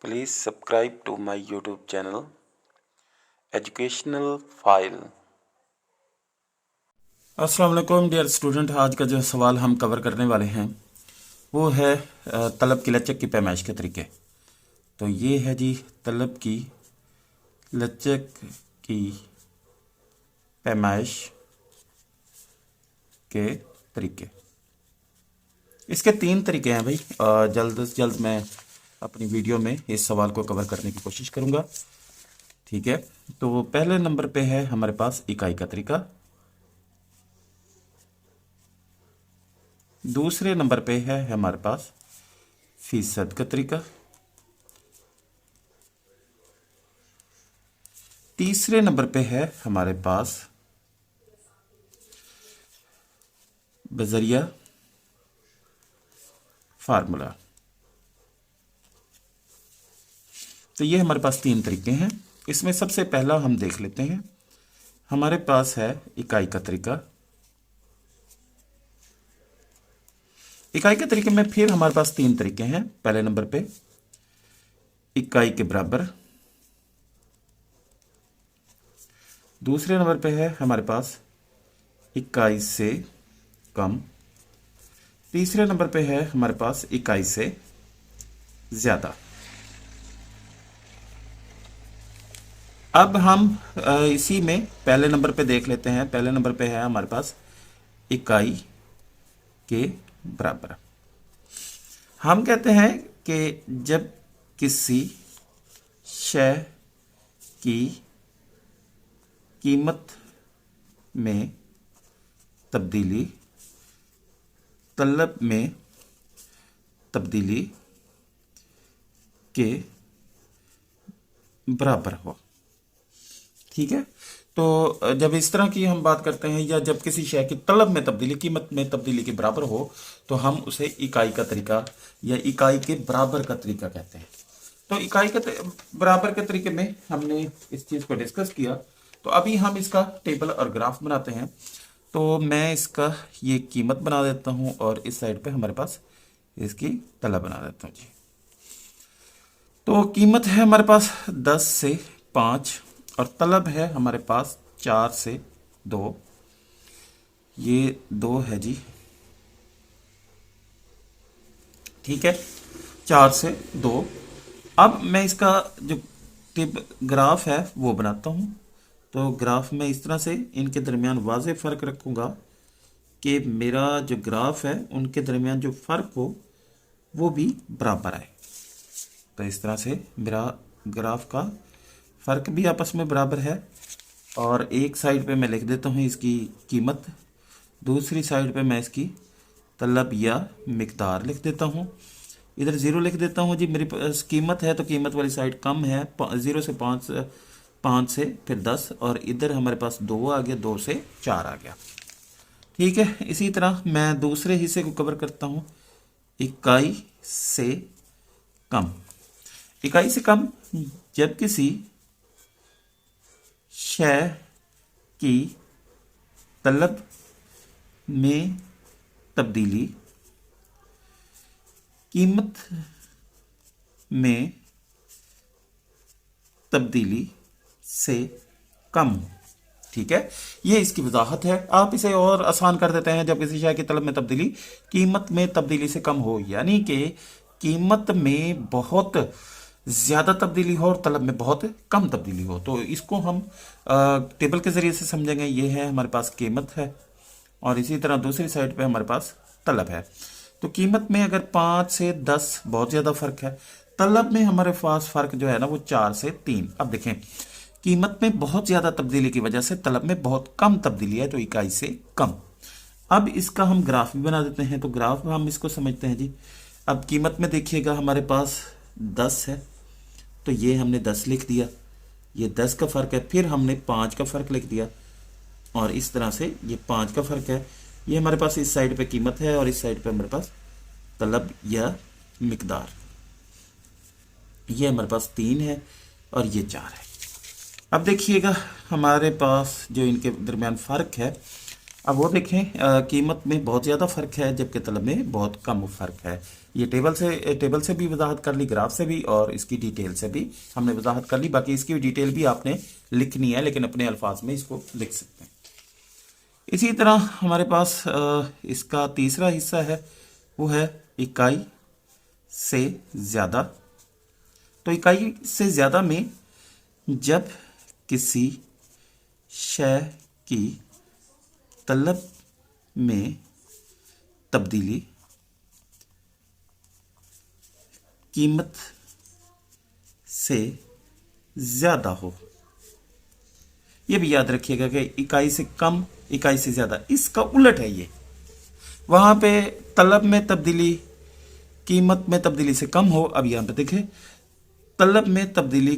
Please subscribe to my YouTube channel Educational File। अस्सलाम वालेकुम dear student. आज का जो सवाल हम कवर करने वाले हैं वो है तलब की लचक की पैमाइश के तरीके। तो ये है जी तलब की लचक की पैमाइश के तरीके। इसके 3 तरीके हैं भाई। जल्द से जल्द मैं अपनी वीडियो में इस सवाल को कवर करने की कोशिश करूँगा। ठीक है, तो पहले नंबर पे है हमारे पास इकाई का तरीका। दूसरे नंबर पे है हमारे पास फीसद का तरीका। तीसरे नंबर पे है हमारे पास बजरिया फार्मूला। तो ये हमारे पास 3 तरीके हैं। इसमें सबसे पहला हम देख लेते हैं। हमारे पास है इकाई का तरीका। इकाई के तरीके में फिर हमारे पास 3 तरीके हैं। पहले नंबर पे इकाई के बराबर। दूसरे नंबर पे है हमारे पास इकाई से कम। तीसरे नंबर पे है हमारे पास इकाई से ज्यादा। अब हम इसी में पहले नंबर पे देख लेते हैं। पहले नंबर पे है हमारे पास इकाई के बराबर। हम कहते हैं कि जब किसी शय की कीमत में तब्दीली तलब में तब्दीली के बराबर हो। ठीक है, तो जब इस तरह की हम बात करते हैं या जब किसी शय की तलब में तब्दीली कीमत में तब्दीली के बराबर हो तो हम उसे इकाई का तरीका या इकाई के बराबर का तरीका कहते हैं। तो इकाई के बराबर के तरीके में हमने इस चीज़ को डिस्कस किया। तो अभी हम इसका टेबल और ग्राफ बनाते हैं। तो मैं इसका ये कीमत बना देता हूँ और इस साइड पे हमारे पास इसकी तलब बना देता हूँ जी। तो कीमत है हमारे पास 10 से 5 और तलब है हमारे पास 4 से 2। ये 2 है जी। ठीक है, 4 से 2। अब मैं इसका जो ग्राफ है वो बनाता हूँ। तो ग्राफ में इस तरह से इनके दरमियान वाज़ेह फ़र्क रखूँगा कि मेरा जो ग्राफ है उनके दरमियान जो फ़र्क हो वो भी बराबर आए। तो इस तरह से मेरा ग्राफ का फ़र्क भी आपस में बराबर है। और एक साइड पे मैं लिख देता हूँ इसकी कीमत, दूसरी साइड पे मैं इसकी तलब या मिकदार लिख देता हूँ। इधर 0 लिख देता हूँ जी। मेरी कीमत है तो कीमत वाली साइड कम है, 0 से 5 से फिर 10 और इधर हमारे पास 2 आ गया, 2 से 4 आ गया। ठीक है, इसी तरह मैं दूसरे हिस्से को कवर करता हूँ। इकाई से कम। इकाई से कम जब किसी शय की तलब में तब्दीली कीमत में तब्दीली से कम हो। ठीक है, ये इसकी वजाहत है। आप इसे और आसान कर देते हैं। जब किसी शय की तलब में तब्दीली कीमत में तब्दीली से कम हो, यानी कि कीमत में बहुत ज़्यादा तब्दीली हो और तलब में बहुत कम तब्दीली हो, तो इसको हम टेबल के ज़रिए से समझेंगे। ये है हमारे पास कीमत है और इसी तरह दूसरी साइड पे हमारे पास तलब है। तो कीमत में अगर 5 से 10 बहुत ज़्यादा फ़र्क है, तलब में हमारे पास फ़र्क जो है ना वो 4 से 3। अब देखें, कीमत में बहुत ज़्यादा तब्दीली की वजह से तलब में बहुत कम तब्दीली है, तो इकाई से कम। अब इसका हम ग्राफ भी बना देते हैं। तो ग्राफ हम इसको समझते हैं जी। अब कीमत में देखिएगा हमारे पास 10 है, तो ये हमने 10 लिख दिया। ये 10 का फ़र्क है, फिर हमने 5 का फ़र्क लिख दिया और इस तरह से ये 5 का फ़र्क है। ये हमारे पास इस साइड पे कीमत है और इस साइड पे हमारे पास तलब या मिकदार। ये हमारे पास 3 है और ये 4 है। अब देखिएगा हमारे पास जो इनके दरमियान फ़र्क है अब वो देखें, कीमत में बहुत ज़्यादा फ़र्क है जबकि तलब में बहुत कम फ़र्क है। ये टेबल से भी वजाहत कर ली, ग्राफ से भी, और इसकी डिटेल से भी हमने वजाहत कर ली। बाकी इसकी डिटेल भी आपने लिखनी है, लेकिन अपने अल्फाज में इसको लिख सकते हैं। इसी तरह हमारे पास इसका तीसरा हिस्सा है, वो है इकाई से ज़्यादा। तो इकाई से ज़्यादा में जब किसी शय की तलब में तब्दीली कीमत से ज़्यादा हो, ये भी याद रखिएगा कि इकाई से कम, इकाई से ज़्यादा, इसका उलट है ये। वहाँ पे तलब में तब्दीली कीमत में तब्दीली से कम हो, अब यहाँ पे देखें तलब में तब्दीली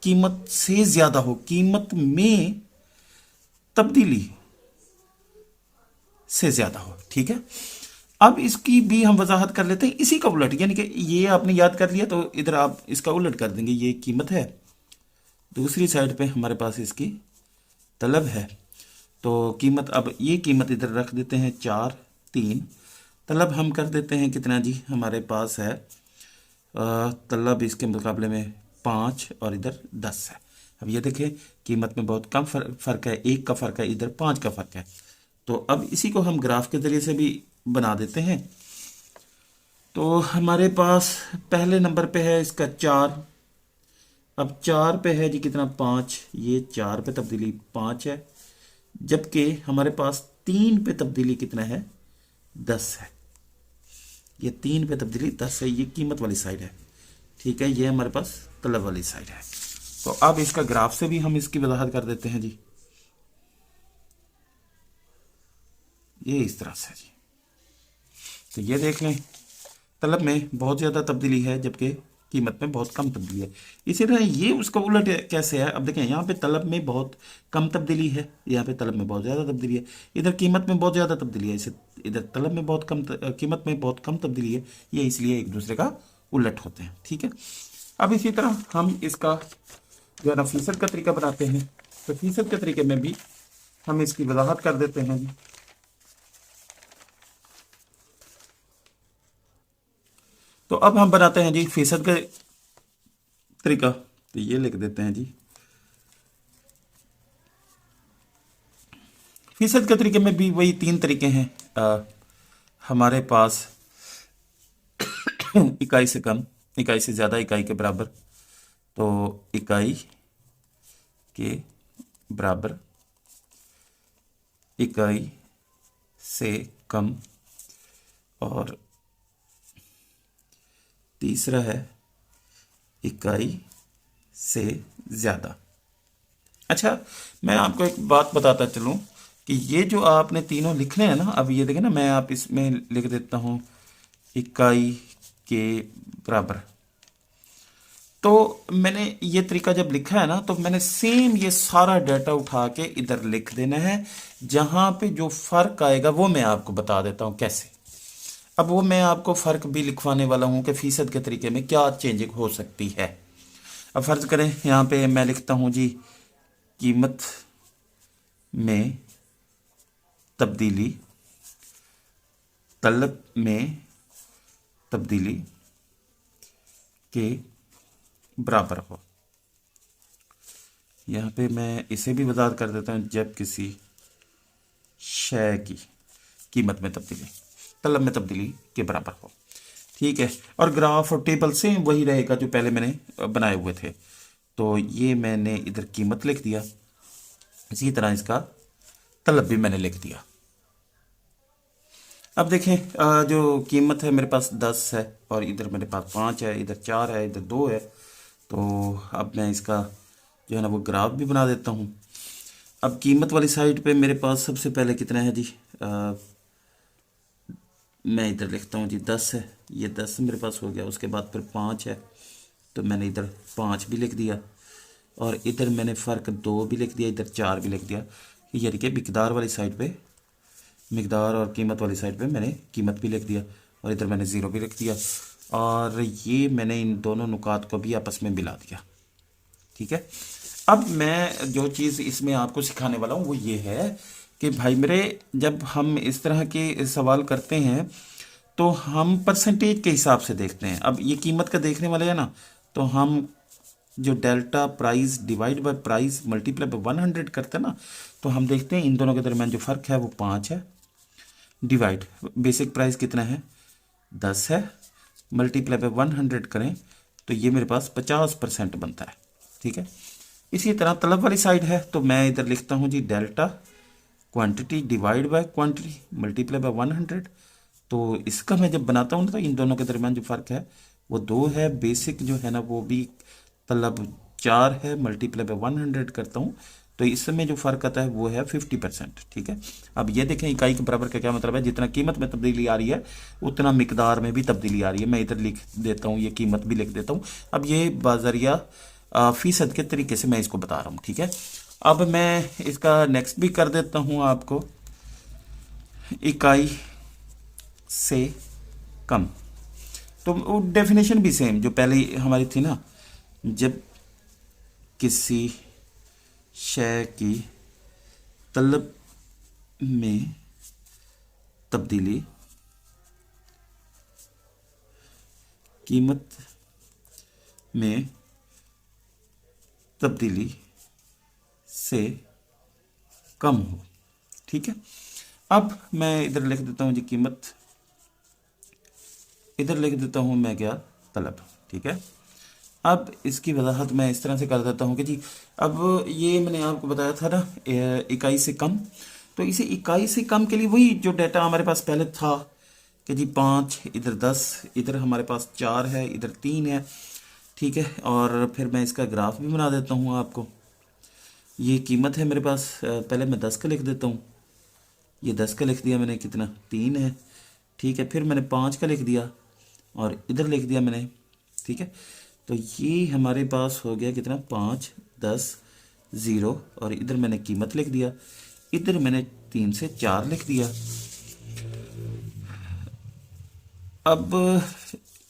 कीमत से ज़्यादा हो, कीमत में तब्दीली से ज़्यादा हो। ठीक है, अब इसकी भी हम वजाहत कर लेते हैं इसी का उलट, यानी कि ये आपने याद कर लिया तो इधर आप इसका उलट कर देंगे। ये कीमत है, दूसरी साइड पे हमारे पास इसकी तलब है। तो कीमत, अब ये कीमत इधर रख देते हैं 4, 3, तलब हम कर देते हैं कितना जी, हमारे पास है तलब इसके मुकाबले में 5 और इधर 10 है। अब ये देखें कीमत में बहुत कम फ़र्क है, 1 का फ़र्क है, इधर 5 का फ़र्क है। तो अब इसी को हम ग्राफ के ज़रिए से भी बना देते हैं। तो हमारे पास पहले नंबर पे है इसका 4, अब 4 पे है जी कितना, 5, ये 4 पे तब्दीली 5 है, जबकि हमारे पास 3 पे तब्दीली कितना है, 10 है। ये 3 पे तब्दीली 10 है, ये कीमत वाली साइड है। ठीक है, ये हमारे पास तलब वाली साइड है। तो अब इसका ग्राफ से भी हम इसकी वजाहत कर देते हैं जी। ये इस तरह से जी, तो ये देख लें तलब में बहुत ज़्यादा तब्दीली है जबकि कीमत में बहुत कम तब्दीली है। इसी तरह ये उसका उलट कैसे है, अब देखें यहाँ पे तलब में बहुत कम तब्दीली है, यहाँ पे तलब में बहुत ज़्यादा तब्दीली है, इधर कीमत में बहुत ज़्यादा तब्दीली है, इसे इधर तलब में बहुत कम, कीमत में बहुत कम तब्दीली है। ये इसलिए एक दूसरे का उलट होते हैं। ठीक है, अब इसी तरह हम इसका जो है ना फीसद का तरीका बनाते हैं। तो फीसद के तरीके में भी हम इसकी वजाहत कर देते हैं जी। तो अब हम बनाते हैं जी फीसद का तरीका। तो ये लिख देते हैं जी, फीसद के तरीके में भी वही 3 तरीके हैं। हमारे पास इकाई से कम, इकाई से ज़्यादा, इकाई के बराबर। तो इकाई के बराबर, इकाई से कम, और तीसरा है इकाई से ज़्यादा। अच्छा, मैं आपको एक बात बताता चलूँ कि ये जो आपने तीनों लिखने हैं ना, अब ये देखें ना, मैं आप इसमें लिख देता हूँ इकाई के बराबर। तो मैंने ये तरीका जब लिखा है ना, तो मैंने सेम ये सारा डाटा उठा के इधर लिख देना है। जहाँ पे जो फ़र्क आएगा वो मैं आपको बता देता हूँ कैसे। अब वो मैं आपको फ़र्क भी लिखवाने वाला हूँ कि फ़ीसद के तरीके में क्या चेंजिंग हो सकती है। अब फ़र्ज़ करें यहाँ पे मैं लिखता हूँ जी कीमत में तब्दीली तलब में तब्दीली के बराबर हो। यहाँ पे मैं इसे भी वजाहत कर देता हूँ, जब किसी शय की कीमत में तब्दीली तलब में तब्दीली के बराबर हो। ठीक है, और ग्राफ और टेबल से वही रहेगा जो पहले मैंने बनाए हुए थे। तो ये मैंने इधर कीमत लिख दिया, इसी तरह इसका तलब भी मैंने लिख दिया। अब देखें जो कीमत है मेरे पास 10 है, और इधर मेरे पास 5 है, इधर 4 है, इधर 2 है। तो अब मैं इसका जो है ना वो ग्राफ भी बना देता हूँ। अब कीमत वाली साइड पे मेरे पास सबसे पहले कितना है जी, मैं इधर लिखता हूँ जी 10 है, ये 10 मेरे पास हो गया। उसके बाद फिर 5 है, तो मैंने इधर 5 भी लिख दिया, और इधर मैंने फ़र्क 2 भी लिख दिया, इधर 4 भी लिख दिया। यानी कि मिकदार वाली साइड पे, मिकदार और कीमत वाली साइड पे मैंने कीमत भी लिख दिया, और इधर मैंने 0 भी लिख दिया, और ये मैंने इन दोनों नुकात को भी आपस में मिला दिया। ठीक है, अब मैं जो चीज़ इसमें आपको सिखाने वाला हूँ वो ये है कि भाई मेरे, जब हम इस तरह के सवाल करते हैं तो हम परसेंटेज के हिसाब से देखते हैं। अब ये कीमत का देखने वाले हैं ना, तो हम जो delta price divide by price multiply by 100 करते हैं ना, तो हम देखते हैं इन दोनों के दरमियान जो फ़र्क है वो 5 है, डिवाइड बेसिक प्राइस कितना है 10 है, मल्टीप्लाई बाय 100 करें तो ये मेरे पास 50% बनता है। ठीक है, इसी तरह तलब वाली साइड है तो मैं इधर लिखता हूँ जी delta quantity divide by quantity multiply by 100। तो इसका मैं जब बनाता हूँ तो इन दोनों के दरमियान जो फ़र्क है वो 2 है, बेसिक जो है ना वो भी तलब 4 है, मल्टीप्लाई बाय 100 करता हूँ तो इसमें जो फ़र्क आता है वो है 50%। ठीक है, अब ये देखें इकाई के बराबर का क्या मतलब है, जितना कीमत में तब्दीली आ रही है उतना मिकदार में भी तब्दीली आ रही है। मैं इधर लिख देता हूँ, ये कीमत भी लिख देता हूँ। अब ये बाज़रिया फ़ीसद के तरीके से मैं इसको बता रहा हूँ। ठीक है, अब मैं इसका नेक्स्ट भी कर देता हूँ आपको, इकाई से कम। तो वो डेफिनेशन भी सेम जो पहले हमारी थी ना, जब किसी शय की तलब में तब्दीली कीमत में तब्दीली से कम हो। ठीक है, अब मैं इधर लिख देता हूँ जी कीमत, इधर लिख देता हूँ मैं क्या तलब। ठीक है, अब इसकी वजाहत मैं इस तरह से कर देता हूँ कि जी अब ये मैंने आपको बताया था ना इकाई से कम, तो इसे इकाई से कम के लिए वही जो डाटा हमारे पास पहले था कि जी 5, इधर 10, इधर हमारे पास 4 है, इधर 3 है। ठीक है, और फिर मैं इसका ग्राफ भी बना देता हूँ आपको। ये कीमत है मेरे पास, पहले मैं 10 का लिख देता हूँ, ये 10 का लिख दिया मैंने, कितना 3 है। ठीक है, फिर मैंने 5 का लिख दिया और इधर लिख दिया मैंने। ठीक है, तो ये हमारे पास हो गया कितना 5, 10, 0 और इधर मैंने कीमत लिख दिया, इधर मैंने 3 से 4 लिख दिया। अब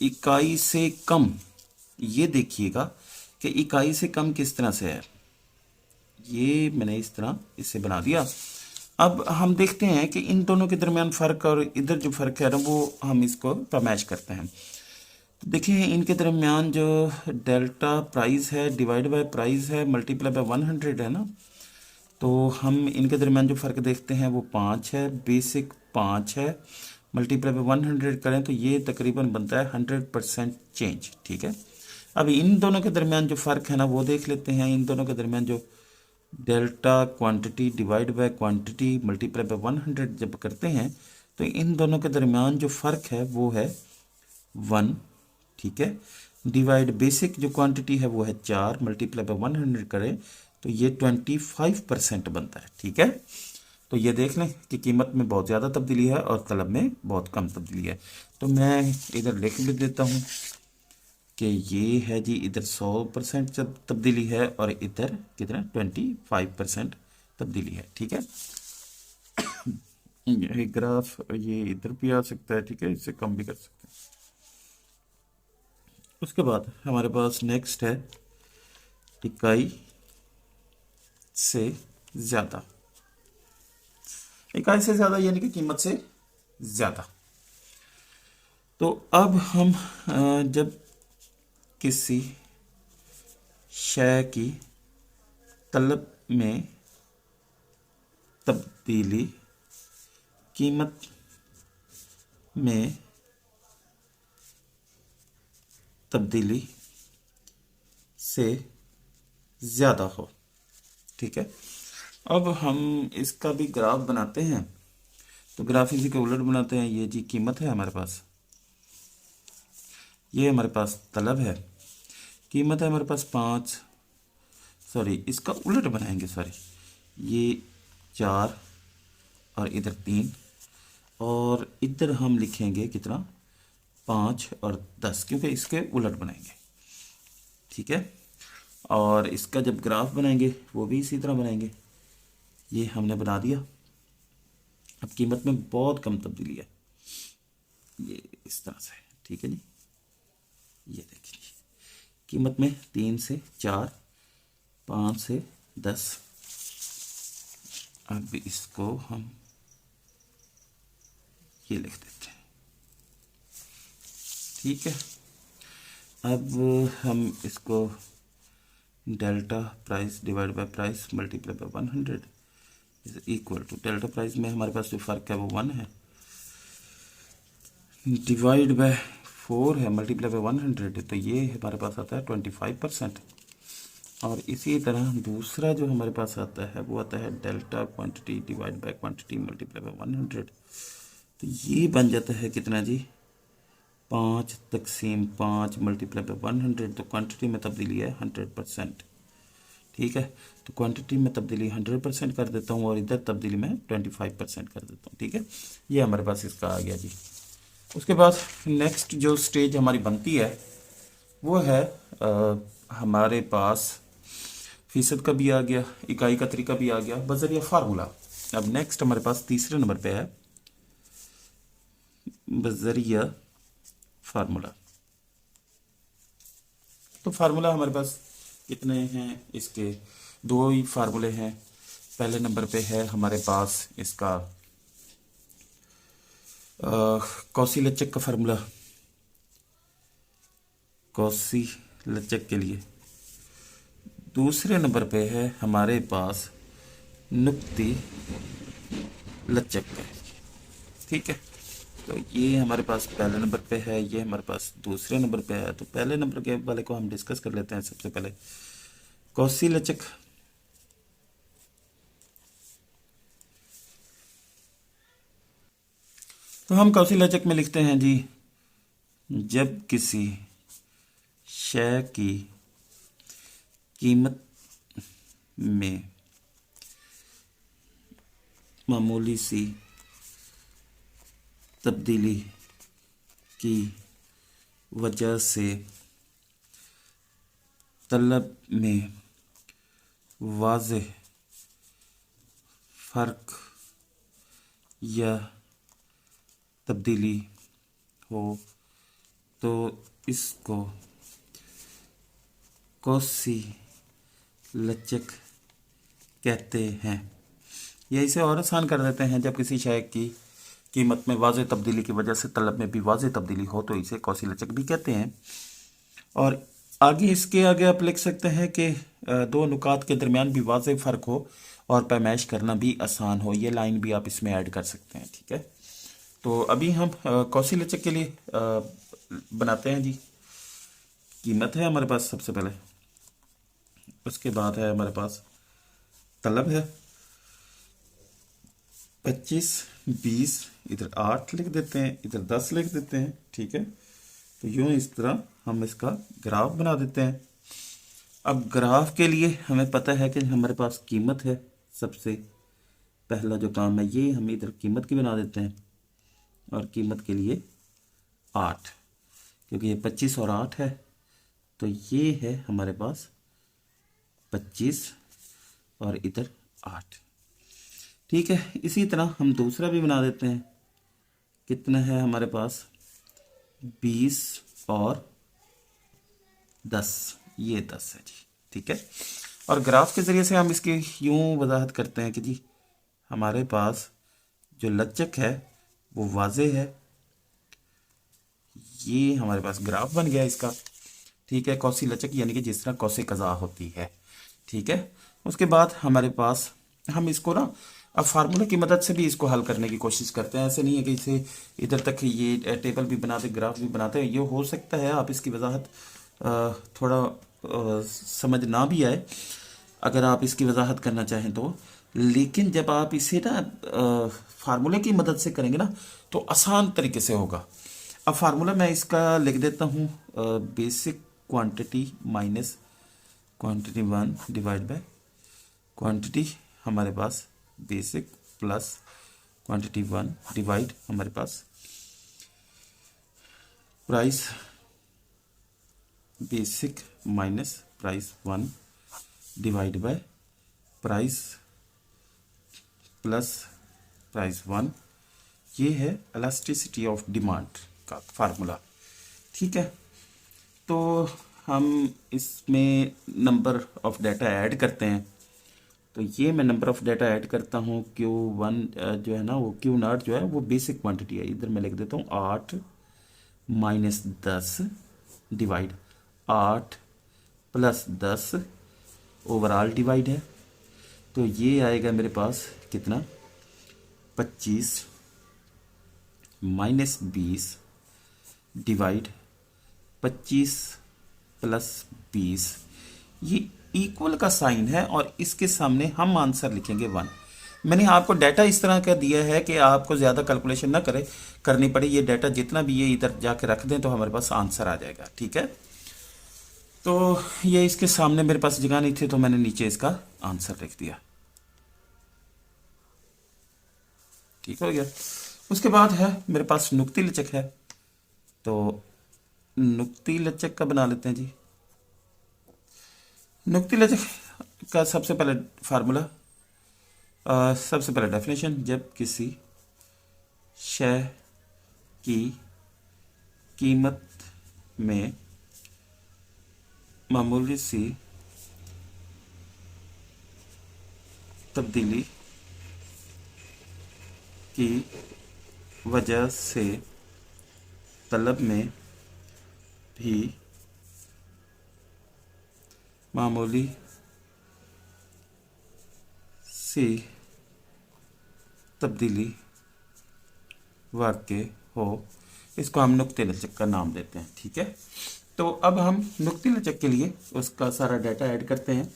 इकाई से कम, ये देखिएगा कि इकाई से कम किस तरह से है, ये मैंने इस तरह इसे बना दिया। अब हम देखते हैं कि इन दोनों के दरमियान फ़र्क और इधर जो फ़र्क है ना वो हम इसको पैमाइश करते हैं। तो देखिए इनके दरमियान जो डेल्टा प्राइस है डिवाइड बाय प्राइस है मल्टीप्लाई बाय 100 है ना, तो हम इनके दरमियान जो फ़र्क देखते हैं वो 5 है, बेसिक 5 है, मल्टीप्लाई बाय 100 करें तो ये तकरीबन बनता है 100% चेंज। ठीक है, अब इन दोनों के दरमियान जो फ़र्क है ना वो देख लेते हैं। इन दोनों के दरमियान जो delta quantity divide by quantity multiply by 100 जब करते हैं तो इन दोनों के दरमियान जो फ़र्क है वो है 1। ठीक है, डिवाइड बेसिक जो क्वांटिटी है वो है 4, मल्टीप्लाई बाय 100 करें तो ये 25% बनता है। ठीक है, तो ये देख लें कि कीमत में बहुत ज़्यादा तब्दीली है और तलब में बहुत कम तब्दीली है। तो मैं इधर लिख भी देता हूँ कि ये है जी, इधर 100% जब तब्दीली है और इधर कितना 25% तब्दीली है। ठीक है, ये ग्राफ ये इधर भी आ सकता है। ठीक है, इससे कम भी कर सकते हैं। उसके बाद हमारे पास नेक्स्ट है इकाई से ज़्यादा। इकाई से ज़्यादा यानी कि कीमत से ज़्यादा। तो अब हम जब किसी शय की तलब में तब्दीली कीमत में तब्दीली से ज़्यादा हो। ठीक है, अब हम इसका भी ग्राफ बनाते हैं। तो ग्राफ इसी के उलट बनाते हैं। ये जी कीमत है हमारे पास, ये हमारे पास तलब है, कीमत है हमारे पास 5, सॉरी इसका उलट बनाएंगे, सॉरी ये 4 और इधर 3 और इधर हम लिखेंगे कितना 5 और 10 क्योंकि इसके उलट बनाएंगे। ठीक है, और इसका जब ग्राफ बनाएंगे वो भी इसी तरह बनाएंगे। ये हमने बना दिया। अब कीमत में बहुत कम तब्दीली है, ये इस तरह से। ठीक है जी, ये देखिए कीमत में 3 से 4, 5 से 10, अब इसको हम ये लिख देते हैं, ठीक है। अब हम इसको delta price divide by price multiply by 100 is equal to, delta price में हमारे पास जो फ़र्क है वो 1 है, डिवाइड बाय 4 है, मल्टीप्लाई बाय 100, तो ये हमारे पास आता है 25%। और इसी तरह दूसरा जो हमारे पास आता है वो आता है delta quantity divide by quantity multiply by 100, तो ये बन जाता है कितना जी, 5/5 मल्टीप्लाई बाय 100, तो क्वांटिटी में तब्दीली है 100%, ठीक है। तो क्वांटिटी में तब्दीली 100% कर देता हूँ और इधर तब्दीली में 25% कर देता हूँ, ठीक है। ये हमारे पास इसका आ गया जी। उसके बाद नेक्स्ट जो स्टेज हमारी बनती है वो है हमारे पास फीसद का भी आ गया, इकाई का तरीका भी आ गया बजरिया फार्मूला। अब नेक्स्ट हमारे पास तीसरे नंबर पे है बजरिया फार्मूला। तो फार्मूला हमारे पास कितने हैं, इसके दो ही फार्मूले हैं। पहले नंबर पे है हमारे पास इसका कौशी-लचक का फार्मूला, कौशी-लचक के लिए। दूसरे नंबर पे है हमारे पास नुक्ती लचक का, ठीक है। तो ये हमारे पास पहले नंबर पे है, ये हमारे पास दूसरे नंबर पे है। तो पहले नंबर के वाले को हम डिस्कस कर लेते हैं। सबसे पहले कौशी-लचक, तो हम कौशी-लचक में लिखते हैं जी, जब किसी शय की कीमत में मामूली सी तब्दीली की वजह से तलब में वाज़ेह फ़र्क या तब्दीली हो तो इसको कौशी-लचक कहते हैं। या इसे और आसान कर देते हैं, जब किसी शय की कीमत में वाज़ेह तब्दीली की वजह से तलब में भी वाज़ेह तब्दीली हो तो इसे कौशी-लचक भी कहते हैं। और आगे इसके आगे आप लिख सकते हैं कि दो नुकात के दरमियान भी वाज़ेह फ़र्क हो और पैमाइश करना भी आसान हो। ये लाइन भी आप इसमें ऐड कर सकते हैं, ठीक है। तो अभी हम कौशी-लचक के लिए बनाते हैं जी। कीमत है हमारे पास सबसे पहले, उसके बाद है हमारे पास तलब है 25, 20, इधर 8 लिख देते हैं, इधर 10 लिख देते हैं, ठीक है। तो यूँ इस तरह हम इसका ग्राफ बना देते हैं। अब ग्राफ के लिए हमें पता है कि हमारे पास कीमत है, सबसे पहला जो काम है ये हम इधर कीमत की बना देते हैं। और कीमत के लिए 8, क्योंकि ये 25 और 8 है, तो ये है हमारे पास 25 और इधर 8, ठीक है। इसी तरह हम दूसरा भी बना देते हैं। कितना है हमारे पास, 20 और 10, ये 10 है जी, ठीक है। और ग्राफ के ज़रिए से हम इसकी यूँ वजाहत करते हैं कि जी हमारे पास जो लचक है वो वाज़ेह है। ये हमारे पास ग्राफ बन गया इसका, ठीक है। कौशी-लचक यानी कि जिस तरह कौसे कज़ा होती है, ठीक है। उसके बाद हमारे पास हम इसको ना अब फार्मूले की मदद से भी इसको हल करने की कोशिश करते हैं। ऐसे नहीं है कि इसे इधर तक ये टेबल भी बनाते, ग्राफ भी बनाते हैं। ये हो सकता है आप इसकी वजाहत थोड़ा समझ ना भी आए अगर आप इसकी वजाहत करना चाहें तो, लेकिन जब आप इसे ना फार्मूले की मदद से करेंगे ना तो आसान तरीके से होगा। अब फार्मूला मैं इसका लिख देता हूँ, basic quantity minus quantity 1 divide by quantity हमारे पास बेसिक प्लस क्वांटिटी 1 डिवाइड हमारे पास price basic minus price 1 divide by price plus price 1। ये है इलास्टिसिटी ऑफ डिमांड का फार्मूला, ठीक है। तो हम इसमें नंबर ऑफ डाटा ऐड करते हैं। तो ये मैं नंबर ऑफ डाटा ऐड करता हूँ Q1 जो है ना वो Q0 जो है वो बेसिक क्वांटिटी है। इधर मैं लिख देता हूँ 8 minus 10 divide 8 plus 10 overall divide है। तो ये आएगा मेरे पास कितना 25 माइनस 20 डिवाइड 25 प्लस 20। ये इक्वल का साइन है और इसके सामने हम आंसर लिखेंगे 1। मैंने आपको डाटा इस तरह का दिया है कि आपको ज़्यादा कैलकुलेशन ना करनी पड़े। ये डाटा जितना भी ये इधर जाके रख दें तो हमारे पास आंसर आ जाएगा। ठीक है, तो ये इसके सामने मेरे पास जगह नहीं थी तो मैंने नीचे इसका आंसर लिख दिया। ठीक हो गया। उसके बाद है मेरे पास नुक्ती लचक है, तो नुक्ती लचक का बना लेते हैं जी। नुक्ती लचक का सबसे पहले फार्मूला, सबसे पहले डेफिनेशन, जब किसी शय की कीमत में मामूली सी तब्दीली की वजह से तलब में भी मामूली सी तब्दीली वाक़ हो, इसको हम नुक्ते लचक का नाम देते हैं। ठीक है, तो अब हम नुक्ती लचक के लिए उसका सारा डाटा ऐड करते हैं।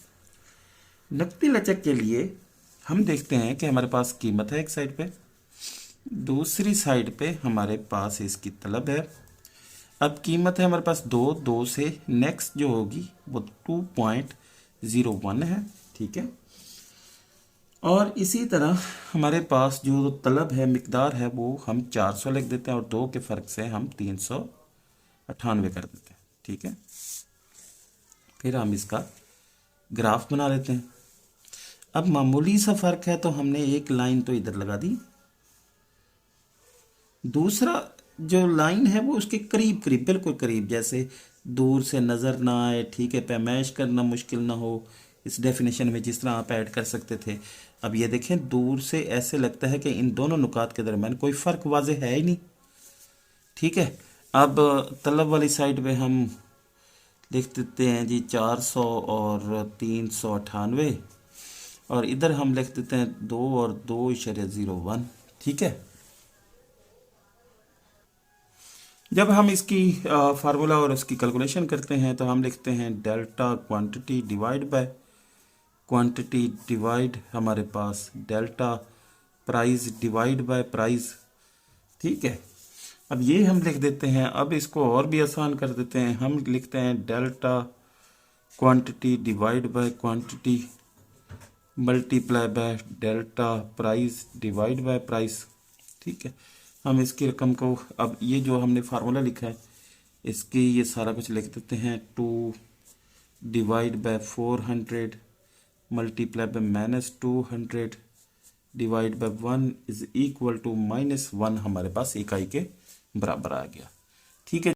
नुक्ती लचक के लिए हम देखते हैं कि हमारे पास कीमत है एक साइड पे, दूसरी साइड पे हमारे पास इसकी तलब है। अब कीमत है हमारे पास 2 से नेक्स्ट जो होगी वो 2.01 है। ठीक है, और इसी तरह हमारे पास जो तलब है, मिकदार है, वो हम 400 लिख देते हैं और 2 के फ़र्क से हम 398 कर देते हैं। ठीक है, फिर हम इसका ग्राफ बना लेते हैं। अब मामूली सा फ़र्क है तो हमने एक लाइन तो इधर लगा दी, दूसरा जो लाइन है वो उसके करीब करीब, बिल्कुल करीब, जैसे दूर से नज़र ना आए। ठीक है, पैमाइश करना मुश्किल ना हो इस डेफिनेशन में, जिस तरह आप ऐड कर सकते थे। अब ये देखें, दूर से ऐसे लगता है कि इन दोनों नुकात के दरमियान कोई फ़र्क वाज़ेह है ही नहीं। ठीक है, अब तलब वाली साइड पे हम लिख देते हैं जी 400 और 398, और इधर हम लिख देते हैं 2 और 2.01। ठीक है, जब हम इसकी फार्मूला और उसकी कैलकुलेशन करते हैं तो हम लिखते हैं delta quantity divide by quantity divide हमारे पास delta price divide by price. ठीक है, अब ये हम लिख देते हैं। अब इसको और भी आसान कर देते हैं, हम लिखते हैं delta quantity divide by quantity multiply by delta price divide by price. ठीक है, हम इसकी रकम को, अब ये जो हमने फार्मूला लिखा है इसकी ये सारा कुछ लिख देते हैं। 2 divide by 400 multiply by -200 divide by 1 is equal to -1 हमारे पास इकाई के बराबर आ गया। ठीक है।